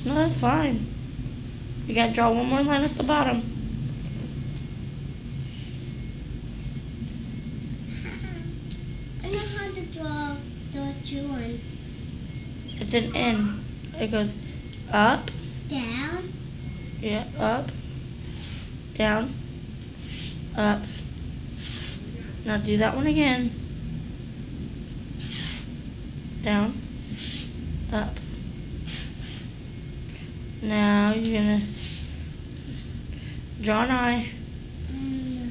No, that's fine. You gotta draw one more line at the bottom. I know how to draw those 2 lines. It's an N. It goes up. Down. Yeah, up. Down. Up. Now do that one again. Down. Up. Now you're gonna draw an eye.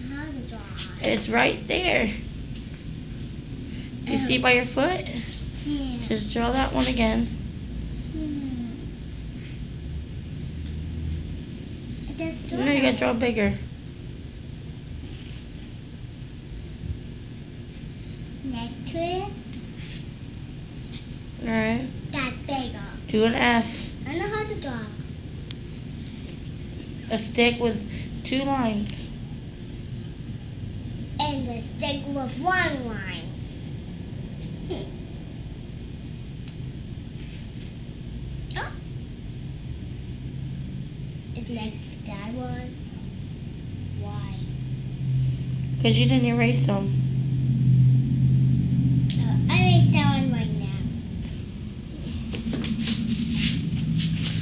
How to draw an eye? It's right there. You see by your foot? Yeah. Just draw that one again. No, you gotta draw bigger. Next to it. Alright. That's bigger. Do an S. I know how to draw. A stick with 2 lines. And a stick with 1 line. Oh. It next to that one. Why? Because you didn't erase them. I erased that one right now.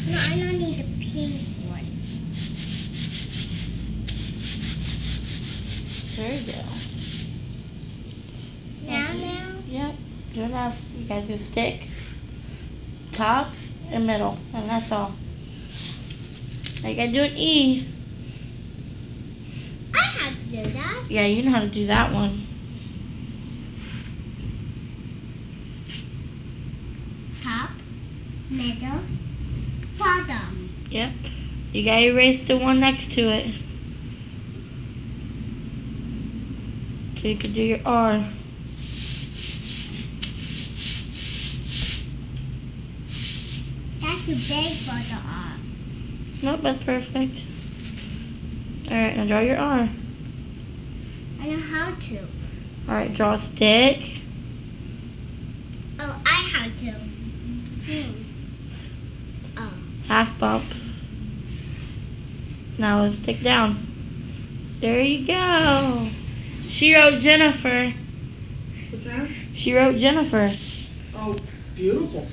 No, I don't need the pink one. There you go. Now? Yep. Good enough. You gotta do stick, top, and middle. And that's all. Now you gotta do an E. I have to do that. Yeah, you know how to do that one. Top, middle, bottom. Yep. You gotta erase the one next to it. So you can do your R. That's too big for the R. Nope, that's perfect. Alright, now draw your R. I know how to. Alright, draw a stick. Oh, I have to. Oh. Half bump. Now let's stick down. There you go. She wrote Jennifer. What's that? She wrote Jennifer. Oh, beautiful.